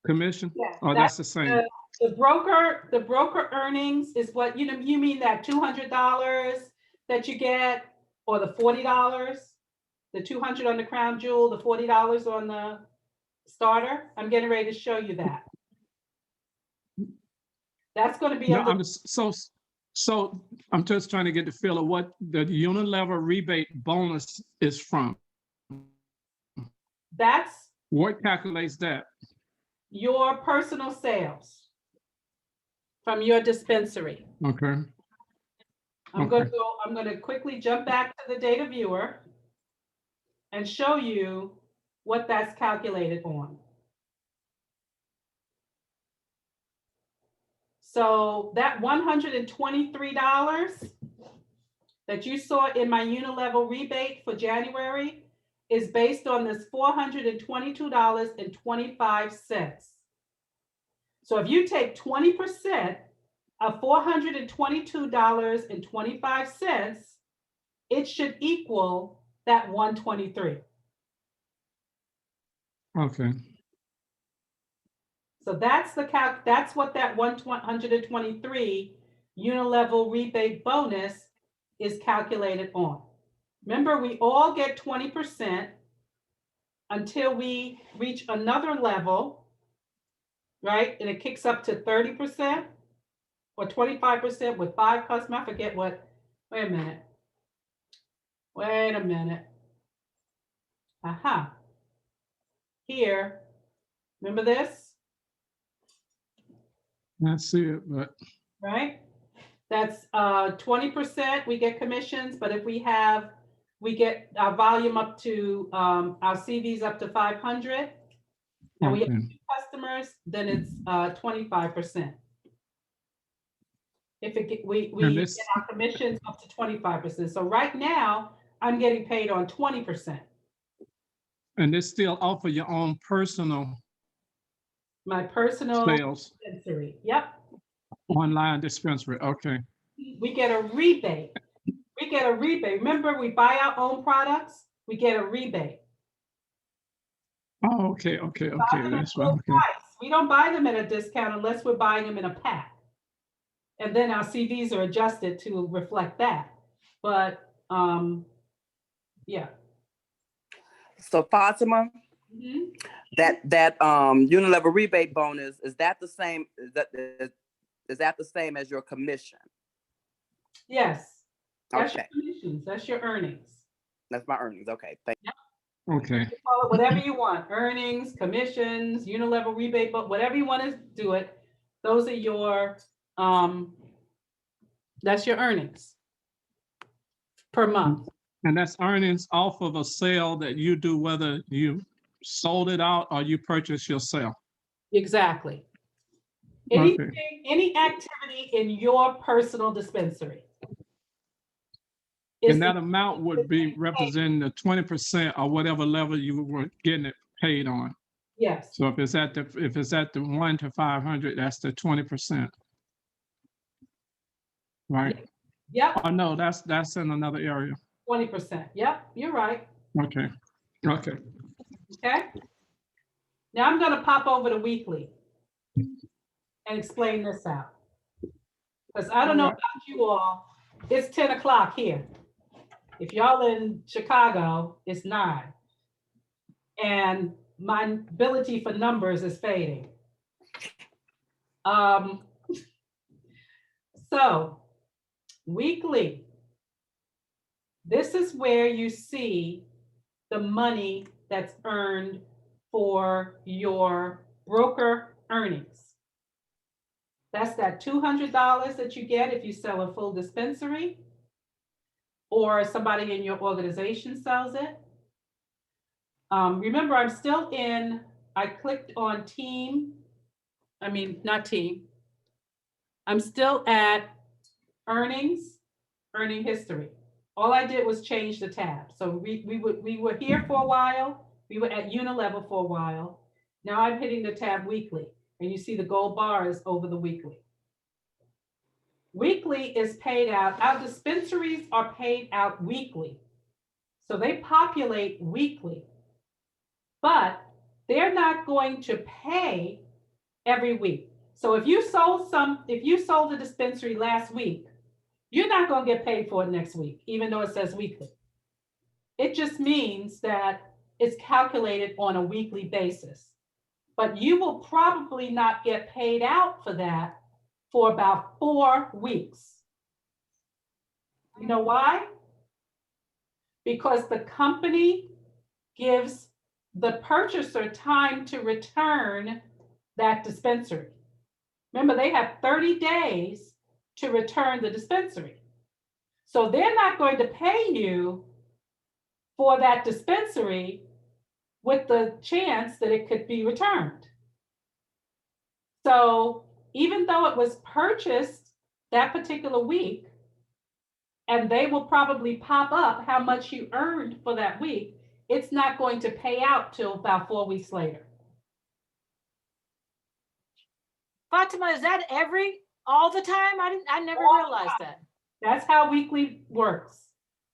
[SPEAKER 8] commission.
[SPEAKER 1] Yeah,
[SPEAKER 8] oh, that's the same.
[SPEAKER 1] The broker earnings is what you mean that $200 that you get, or the $40, the $200 on the Crown Jewel, the $40 on the starter. I'm getting ready to show you that. That's going to be
[SPEAKER 8] no, so I'm just trying to get the feel of what the unilevel rebate bonus is from.
[SPEAKER 1] That's
[SPEAKER 8] what calculates that?
[SPEAKER 1] Your personal sales from your dispensary.
[SPEAKER 8] Okay.
[SPEAKER 1] I'm going to quickly jump back to the data viewer and show you what that's calculated on. So that $123 that you saw in my unilevel rebate for January is based on this $422.25. So if you take 20% of $422.25, it should equal that 123.
[SPEAKER 8] Okay.
[SPEAKER 1] So that's that's what that 123 unilevel rebate bonus is calculated on. Remember, we all get 20% until we reach another level, right? And it kicks up to 30% or 25% with 5 customers. I forget what, wait a minute. Aha. Here, remember this?
[SPEAKER 8] I see it, but
[SPEAKER 1] Right? That's 20%, we get commissions, but if we get our volume up to, our CVs up to 500, and we have
[SPEAKER 8] okay.
[SPEAKER 1] 2 customers, then it's 25%. If it get, we
[SPEAKER 8] And
[SPEAKER 1] get
[SPEAKER 8] this,
[SPEAKER 1] our commissions up to 25%. So right now, I'm getting paid on 20%.
[SPEAKER 8] and this still offer your own personal
[SPEAKER 1] My personal
[SPEAKER 8] sales,
[SPEAKER 1] dispensary. Yep.
[SPEAKER 8] online dispensary. Okay.
[SPEAKER 1] We get a rebate. We get a rebate. Remember, we buy our own products, we get a rebate.
[SPEAKER 8] Oh, okay, okay, okay. That's right. Okay.
[SPEAKER 1] We don't buy them at a discount unless we're buying them in a pack. And then our CVs are adjusted to reflect that. But yeah.
[SPEAKER 6] So Fatima,
[SPEAKER 1] Mhm.
[SPEAKER 6] that unilevel rebate bonus, is that the same? Is that the same as your commission?
[SPEAKER 1] Yes. That's
[SPEAKER 6] Okay,
[SPEAKER 1] your commissions. That's your earnings.
[SPEAKER 6] that's my earnings. Okay, thank you.
[SPEAKER 8] Okay.
[SPEAKER 1] You call it whatever you want. Earnings, commissions, unilevel rebate, but whatever you want to do it. Those are your that's your earnings per month.
[SPEAKER 8] And that's earnings off of a sale that you do, whether you sold it out or you purchase yourself.
[SPEAKER 1] Exactly.
[SPEAKER 8] Okay.
[SPEAKER 1] Any activity in your personal dispensary.
[SPEAKER 8] And that amount would be representing the 20% or whatever level you were getting it paid on.
[SPEAKER 1] Yes.
[SPEAKER 8] So if it's at the 1 to 500, that's the 20%. Right?
[SPEAKER 1] Yep.
[SPEAKER 8] Oh no, that's in another area.
[SPEAKER 1] 20%. Yep, you're right.
[SPEAKER 8] Okay. Okay.
[SPEAKER 1] Okay. Now I'm going to pop over to weekly and explain this out. Because I don't know about you all, it's 10 o'clock here. If y'all in Chicago, it's 9. And my ability for numbers is fading. So weekly, this is where you see the money that's earned for your broker earnings. That's that $200 that you get if you sell a full dispensary or somebody in your organization sells it. Remember, I'm still I clicked on not team. I'm still at earnings, earning history. All I did was change the tab. So we were here for a while. We were at unilevel for a while. Now I'm hitting the tab weekly, and you see the gold bars over the weekly. Weekly is paid out. Our dispensaries are paid out weekly. So they populate weekly, but they're not going to pay every week. So if you sold a dispensary last week, you're not going to get paid for it next week, even though it says weekly. It just means that it's calculated on a weekly basis. But you will probably not get paid out for that for about 4 weeks. You know why? Because the company gives the purchaser time to return that dispensary. Remember, they have 30 days to return the dispensary. So they're not going to pay you for that dispensary with the chance that it could be returned. So even though it was purchased that particular week, and they will probably pop up how much you earned for that week, it's not going to pay out till about 4 weeks later.
[SPEAKER 3] Fatima, is that all the time? I never realized that.
[SPEAKER 1] That's how weekly works,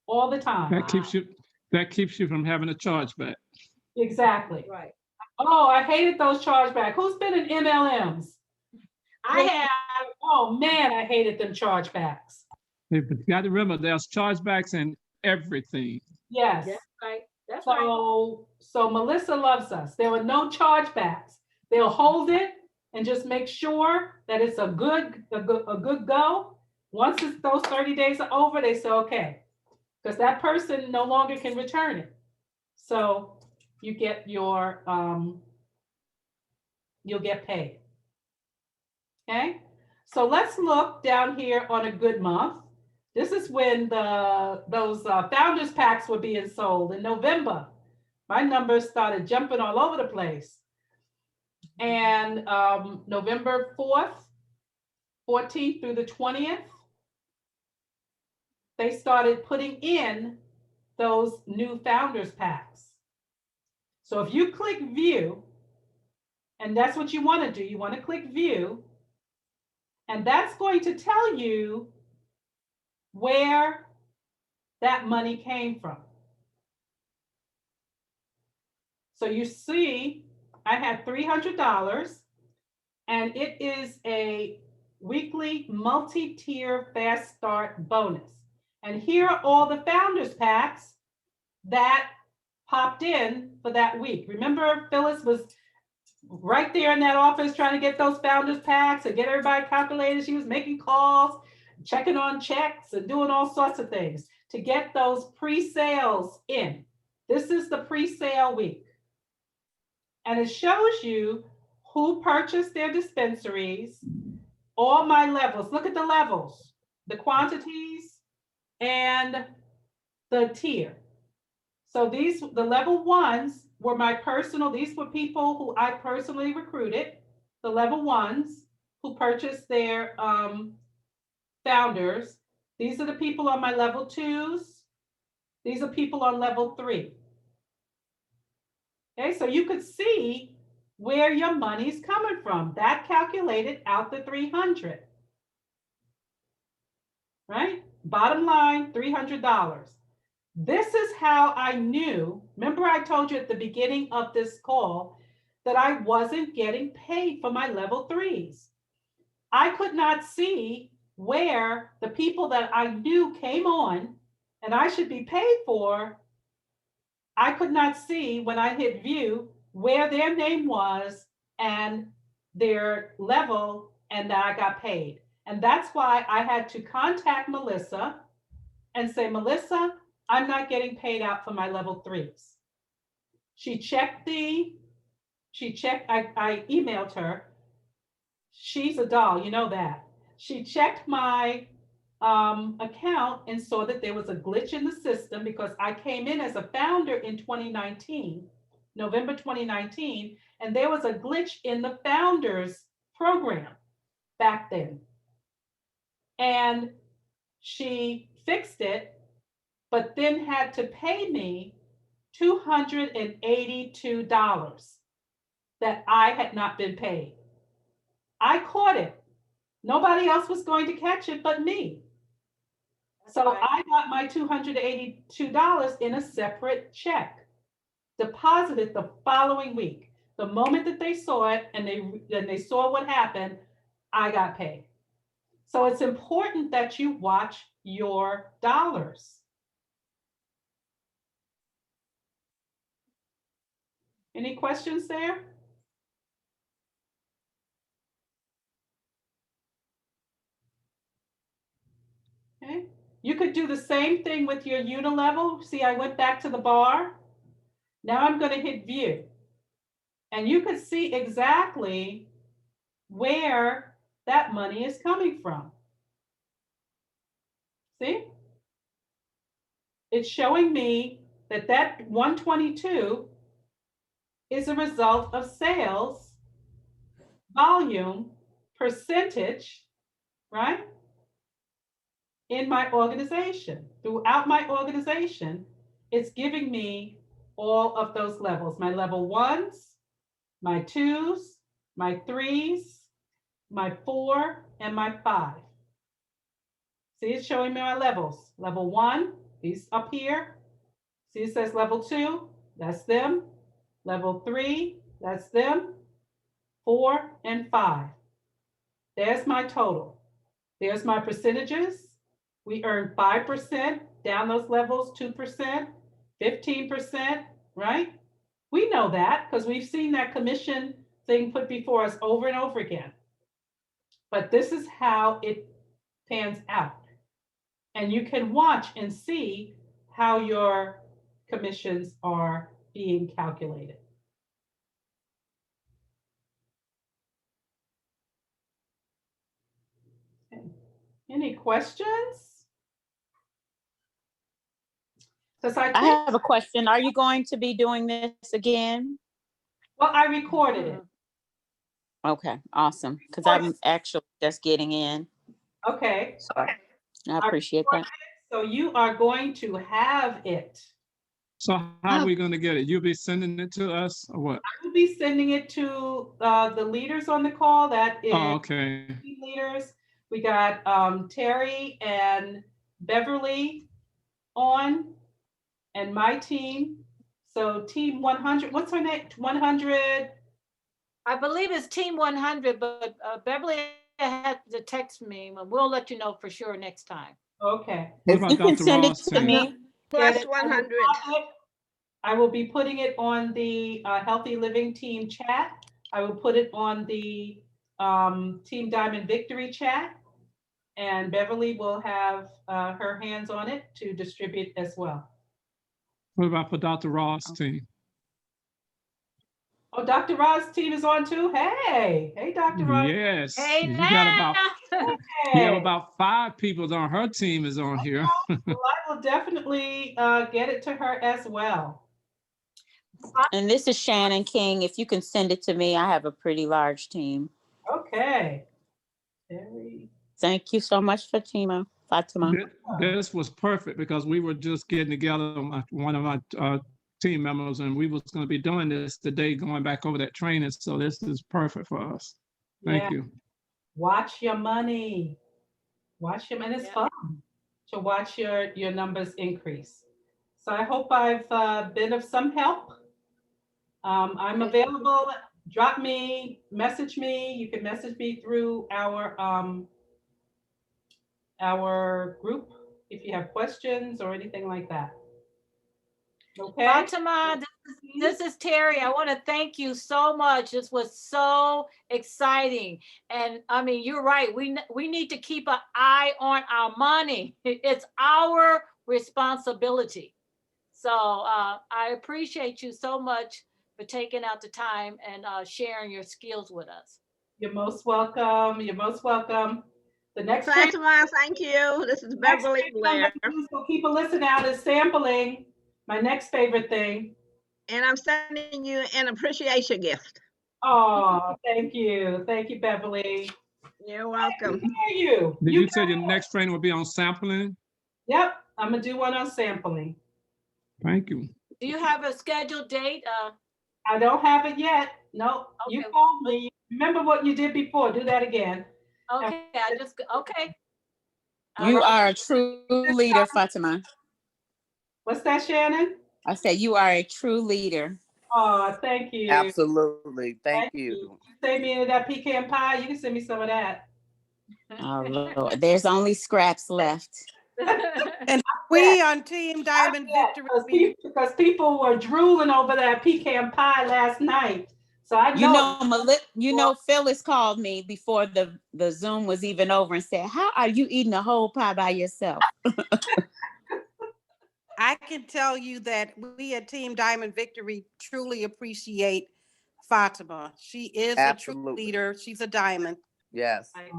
[SPEAKER 1] all the time.
[SPEAKER 8] That keeps you from having a chargeback.
[SPEAKER 1] Exactly.
[SPEAKER 3] Right.
[SPEAKER 1] Oh, I hated those chargebacks. Who's been in MLMs?
[SPEAKER 3] I have.
[SPEAKER 1] Oh man, I hated them chargebacks.
[SPEAKER 8] You got to remember, there's chargebacks in everything.
[SPEAKER 1] Yes.
[SPEAKER 3] That's right. That's right.
[SPEAKER 1] So Melissa loves us. There were no chargebacks. They'll hold it and just make sure that it's a good go. Once those 30 days are over, they say, okay, because that person no longer can return it. So you get your, you'll get paid. Okay, so let's look down here on a good month. This is when those founders packs were being sold in November. My numbers started jumping all over the place. And November 4th, 14th through the 20th, they started putting in those new founders packs. So if you click view, and that's what you want to do, you want to click view, and that's going to tell you where that money came from. So you see, I had $300, and it is a weekly multi-tier fast start bonus. And here are all the founders packs that popped in for that week. Remember, Phyllis was right there in that office trying to get those founders packs and get everybody calculated. She was making calls, checking on checks and doing all sorts of things to get those pre-sales in. This is the pre-sale week. And it shows you who purchased their dispensaries, all my levels. Look at the levels, the quantities and the tier. So the level ones were these were people who I personally recruited, the level ones who purchased their founders. These are the people on my level 2s. These are people on level 3. Okay, so you could see where your money's coming from. That calculated out the 300. Right? Bottom line, $300. This is how I knew. Remember, I told you at the beginning of this call that I wasn't getting paid for my level 3s. I could not see where the people that I knew came on and I should be paid for. I could not see when I hit view where their name was and their level and that I got paid. And that's why I had to contact Melissa and say, Melissa, I'm not getting paid out for my level 3s. She checked, I emailed her. She's a doll, you know that. She checked my account and saw that there was a glitch in the system because I came in as a founder in 2019, November 2019, and there was a glitch in the founders program back then. And she fixed it, but then had to pay me $282 that I had not been paid. I caught it. Nobody else was going to catch it but me. So I got my $282 in a separate check, deposited the following week. The moment that they saw it and they saw what happened, I got paid. So it's important that you watch your dollars. Any questions there? Okay. You could do the same thing with your unilevel. See, I went back to the bar. Now I'm going to hit view. And you could see exactly where that money is coming from. See? It's showing me that that 122 is a result of sales volume percentage, right? In my organization, throughout my organization, it's giving me all of those levels, my level 1s, my 2s, my 3s, my 4, and my 5. See, it's showing me my levels. Level 1, these up here. See, it says level 2, that's them. Level 3, that's them. 4 and 5. There's my total. There's my percentages. We earn 5% down those levels, 2%, 15%, right? We know that because we've seen that commission thing put before us over and over again. But this is how it pans out. And you can watch and see how your commissions are being calculated. Okay. Any questions?
[SPEAKER 9] I have a question. Are you going to be doing this again?
[SPEAKER 1] Well, I recorded it.
[SPEAKER 9] Okay, awesome. Because I'm actually just getting in.
[SPEAKER 1] Okay.
[SPEAKER 9] So I appreciate that.
[SPEAKER 1] So you are going to have it.
[SPEAKER 8] So how are we going to get it? You'll be sending it to us or what?
[SPEAKER 1] I will be sending it to the leaders on the call. That is
[SPEAKER 8] okay.
[SPEAKER 1] Leaders. We got Terry and Beverly on, and my team. So team 100, what's her name? 100.
[SPEAKER 3] I believe it's team 100, but Beverly had to text me. We'll let you know for sure next time.
[SPEAKER 1] Okay.
[SPEAKER 9] If you can send it to me.
[SPEAKER 10] Plus 100.
[SPEAKER 1] I will be putting it on the Healthy Living Team chat. I will put it on the Team Diamond Victory chat. And Beverly will have her hands on it to distribute as well.
[SPEAKER 8] What about for Dr. Ross' team?
[SPEAKER 1] Oh, Dr. Ross' team is on too? Hey, Dr. Ross.
[SPEAKER 8] Yes.
[SPEAKER 3] Hey,
[SPEAKER 8] you
[SPEAKER 3] now.
[SPEAKER 8] have about 5 people on her team is on here.
[SPEAKER 1] Well, I will definitely get it to her as well.
[SPEAKER 9] And this is Shannon King. If you can send it to me, I have a pretty large team.
[SPEAKER 1] Okay.
[SPEAKER 9] Thank you so much, Fatima.
[SPEAKER 8] This was perfect because we were just getting together, one of my team members, and we was going to be doing this today, going back over that training. So this is perfect for us. Thank you.
[SPEAKER 1] Watch your money. Watch your money. It's fun to watch your numbers increase. So I hope I've been of some help. I'm available. Drop me, message me. You can message me through our group if you have questions or anything like that. Okay.
[SPEAKER 3] Fatima, this is Terry. I want to thank you so much. This was so exciting. And I mean, you're right. We need to keep an eye on our money. It's our responsibility. So I appreciate you so much for taking out the time and sharing your skills with us.
[SPEAKER 1] You're most welcome. You're most welcome. The next
[SPEAKER 10] Fatima, thank you. This is Beverly Blair.
[SPEAKER 1] So keep a listen out is sampling. My next favorite thing.
[SPEAKER 10] And I'm sending you an appreciation gift.
[SPEAKER 1] Oh, thank you. Thank you, Beverly.
[SPEAKER 10] You're welcome.
[SPEAKER 1] Thank you.
[SPEAKER 8] Did you say your next training will be on sampling?
[SPEAKER 1] Yep, I'm gonna do one on sampling.
[SPEAKER 8] Thank you.
[SPEAKER 3] Do you have a scheduled date?
[SPEAKER 1] I don't have it yet. No, okay. You called me. Remember what you did before. Do that again.
[SPEAKER 3] Okay, okay.
[SPEAKER 9] You are a true leader, Fatima.
[SPEAKER 1] What's that, Shannon?
[SPEAKER 9] I said you are a true leader.
[SPEAKER 1] Oh, thank you.
[SPEAKER 6] Absolutely. Thank you.
[SPEAKER 1] Send me into that pecan pie. You can send me some of that.
[SPEAKER 9] Oh, Lord. There's only scraps left.
[SPEAKER 2] And we on Team Diamond Victory.
[SPEAKER 1] Because people were drooling over that pecan pie last night. So I
[SPEAKER 9] know. Phyllis called me before the Zoom was even over and said, "How are you eating a whole pie by yourself?"
[SPEAKER 2] I can tell you that we at Team Diamond Victory truly appreciate Fatima. She is a true leader. She's a diamond.
[SPEAKER 6] Yes.
[SPEAKER 3] That's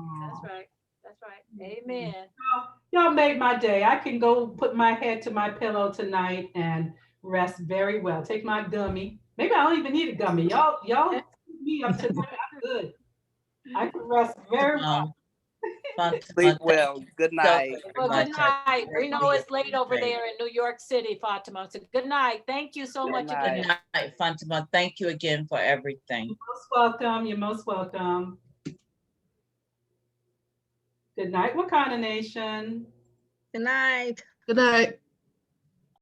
[SPEAKER 3] right. That's right. Amen.
[SPEAKER 1] Y'all made my day. I can go put my head to my pillow tonight and rest very well. Take my gummy. Maybe I don't even need a gummy. Y'all me up tonight. I'm good. I can rest very well.
[SPEAKER 6] Sleep well. Good night.
[SPEAKER 3] Well, good night. We know it's late over there in New York City, Fatima. So good night. Thank you so much
[SPEAKER 6] night.
[SPEAKER 3] again.
[SPEAKER 11] Night, Fatima. Thank you again for everything.
[SPEAKER 1] You're most welcome. You're most welcome. Good night, Wakanna Nation.
[SPEAKER 10] Good night.
[SPEAKER 7] Good night.